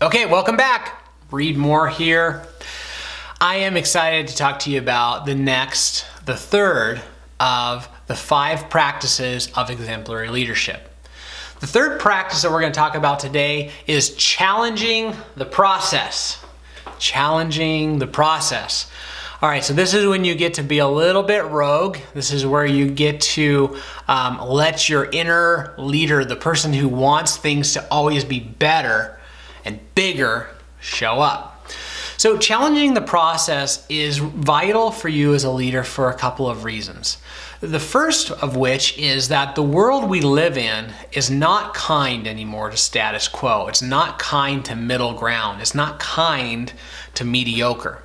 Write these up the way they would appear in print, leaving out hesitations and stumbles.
Okay, welcome back. Read More here. I am excited to talk to you about the third of the 5 practices of exemplary leadership. The third practice that we're going to talk about today is challenging the process. Challenging the process. All right, so this is when you get to be a little bit rogue. This is where you get to let your inner leader, the person who wants things to always be better and bigger, show up. So challenging the process is vital for you as a leader for a couple of reasons. The first of which is that the world we live in is not kind anymore to status quo. It's not kind to middle ground. It's not kind to mediocre.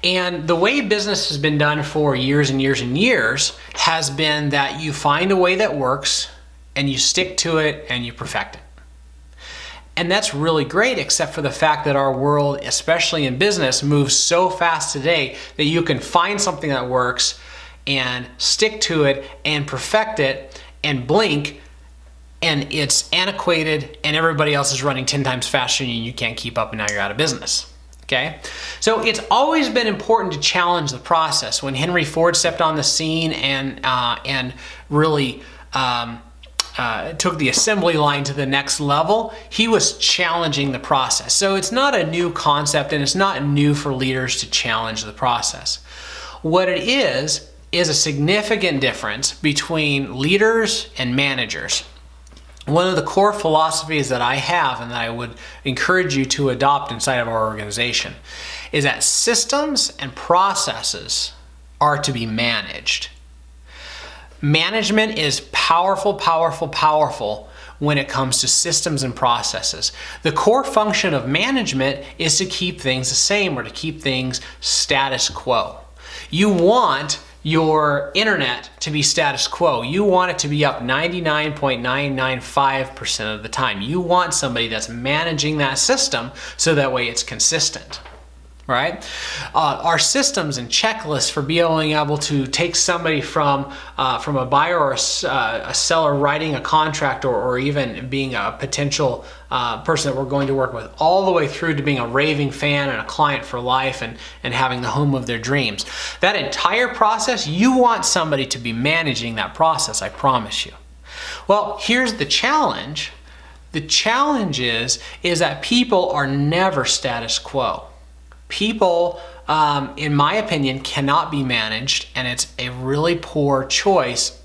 And the way business has been done for years and years and years has been that you find a way that works and you stick to it and you perfect it. And that's really great, except for the fact that our world, especially in business, moves so fast today that you can find something that works and stick to it and perfect it and blink and it's antiquated and everybody else is running 10 times faster than you and you can't keep up and now you're out of business. Okay? So it's always been important to challenge the process. When Henry Ford stepped on the scene and really took the assembly line to the next level, he was challenging the process. So it's not a new concept and it's not new for leaders to challenge the process. What it is a significant difference between leaders and managers. One of the core philosophies that I have and that I would encourage you to adopt inside of our organization is that systems and processes are to be managed. Management is powerful, powerful, powerful when it comes to systems and processes. The core function of management is to keep things the same or to keep things status quo. You want your internet to be status quo. You want it to be up 99.995% of the time. You want somebody that's managing that system so that way it's consistent. Right? Our systems and checklists for being able to take somebody from a buyer or a seller writing a contract or even being a potential person that we're going to work with all the way through to being a raving fan and a client for life and having the home of their dreams. That entire process, you want somebody to be managing that process, I promise you. Well, here's the challenge. The challenge is that people are never status quo. People, in my opinion, cannot be managed, and it's a really poor choice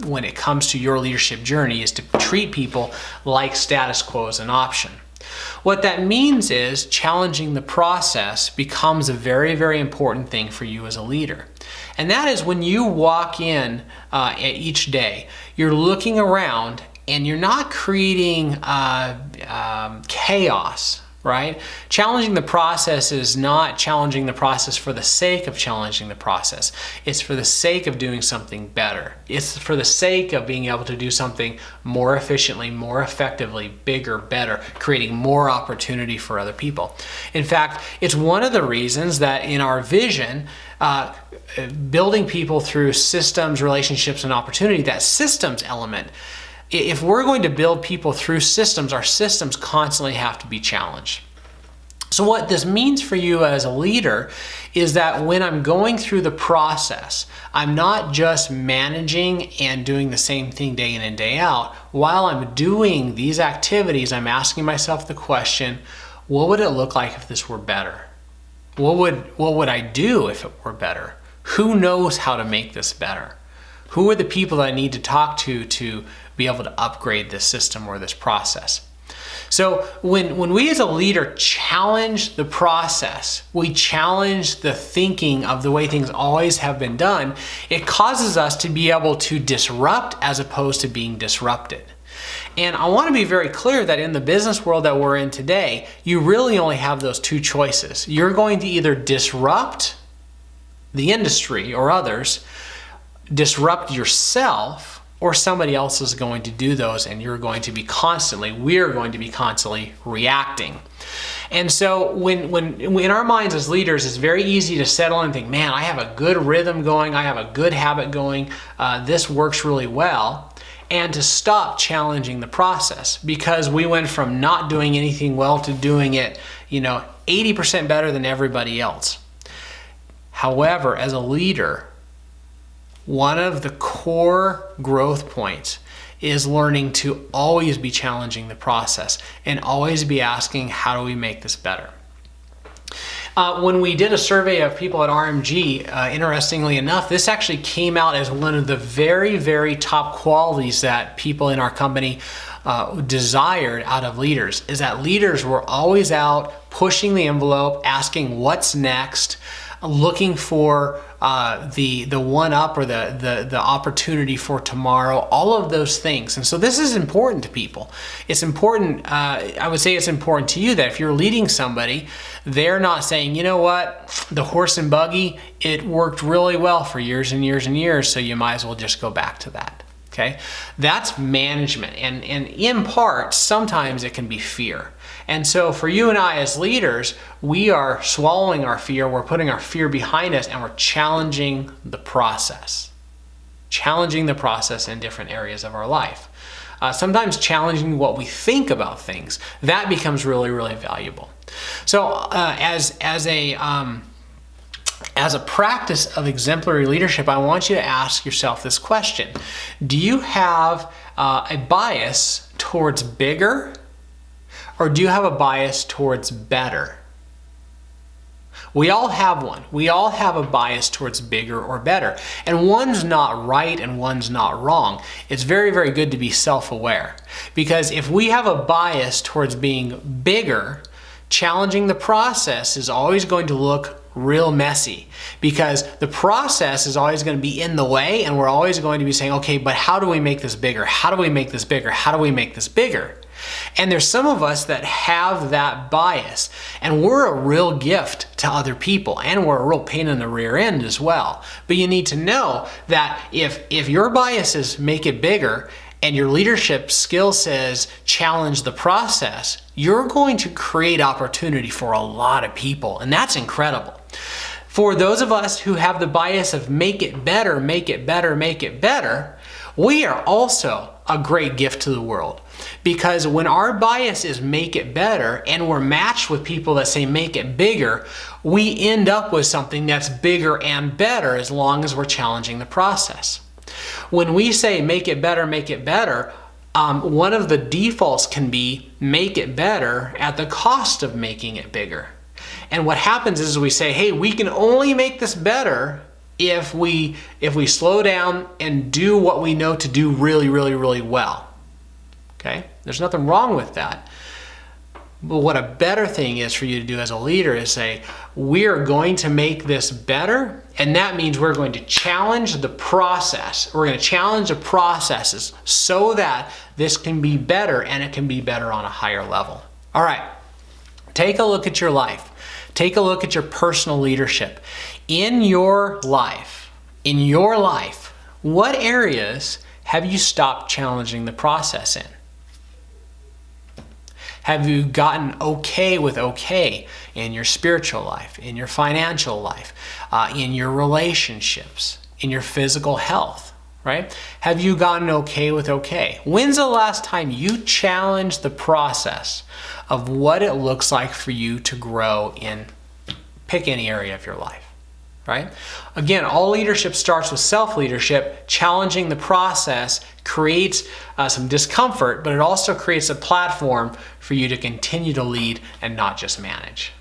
when it comes to your leadership journey is to treat people like status quo is an option. What that means is challenging the process becomes a very, very important thing for you as a leader. And that is when you walk in each day, you're looking around and you're not creating chaos. Right? Challenging the process is not challenging the process for the sake of challenging the process. It's for the sake of doing something better. It's for the sake of being able to do something more efficiently, more effectively, bigger, better, creating more opportunity for other people. In fact, it's one of the reasons that in our vision, building people through systems, relationships, and opportunity, that systems element, if we're going to build people through systems, our systems constantly have to be challenged. So what this means for you as a leader is that when I'm going through the process, I'm not just managing and doing the same thing day in and day out. While I'm doing these activities, I'm asking myself the question, what would it look like if this were better? What would I do if it were better? Who knows how to make this better? Who are the people that I need to talk to be able to upgrade this system or this process? So when we as a leader challenge the process, we challenge the thinking of the way things always have been done, it causes us to be able to disrupt as opposed to being disrupted. And I want to be very clear that in the business world that we're in today, you really only have those two choices. You're going to either disrupt the industry or others, disrupt yourself, or somebody else is going to do those and we're going to be constantly reacting. And so when in our minds as leaders, it's very easy to settle and think, man, I have a good rhythm going, I have a good habit going, this works really well. and to stop challenging the process, because we went from not doing anything well to doing it, 80% better than everybody else. However, as a leader, one of the core growth points is learning to always be challenging the process and always be asking, how do we make this better? When we did a survey of people at RMG, interestingly enough, this actually came out as one of the very, very top qualities that people in our company desired out of leaders, is that leaders were always out pushing the envelope, asking what's next, looking for the one up or the opportunity for tomorrow, all of those things. And so this is important to people. It's important, I would say it's important to you that if you're leading somebody, they're not saying, you know what, the horse and buggy, it worked really well for years and years and years, so you might as well just go back to that. Okay, that's management, and in part, sometimes it can be fear. And so for you and I as leaders, we are swallowing our fear, we're putting our fear behind us, and we're challenging the process. Challenging the process in different areas of our life. Sometimes challenging what we think about things. That becomes really, really valuable. So as a practice of exemplary leadership, I want you to ask yourself this question. Do you have a bias towards bigger, or do you have a bias towards better? We all have one. We all have a bias towards bigger or better. And one's not right and one's not wrong. It's very, very good to be self-aware. Because if we have a bias towards being bigger, challenging the process is always going to look real messy, because the process is always going to be in the way, and we're always going to be saying, okay, but how do we make this bigger? How do we make this bigger? How do we make this bigger? And there's some of us that have that bias, and we're a real gift to other people, and we're a real pain in the rear end as well. But you need to know that if your bias is make it bigger, and your leadership skill says challenge the process, you're going to create opportunity for a lot of people, and that's incredible. For those of us who have the bias of make it better, make it better, make it better, we are also a great gift to the world. Because when our bias is make it better and we're matched with people that say make it bigger, we end up with something that's bigger and better as long as we're challenging the process. When we say make it better, one of the defaults can be make it better at the cost of making it bigger. And what happens is we say, hey, we can only make this better if we slow down and do what we know to do really, really, really well. Okay? There's nothing wrong with that. But what a better thing is for you to do as a leader is say, we are going to make this better, and that means we're going to challenge the process. We're going to challenge the processes so that this can be better, and it can be better on a higher level. All right, take a look at your life. Take a look at your personal leadership. In your life, what areas have you stopped challenging the process in? Have you gotten okay with okay in your spiritual life, in your financial life, in your relationships, in your physical health, right? Have you gotten okay with okay? When's the last time you challenged the process of what it looks like for you to grow in, pick any area of your life? Right? Again, all leadership starts with self-leadership. Challenging the process creates some discomfort, but it also creates a platform for you to continue to lead and not just manage.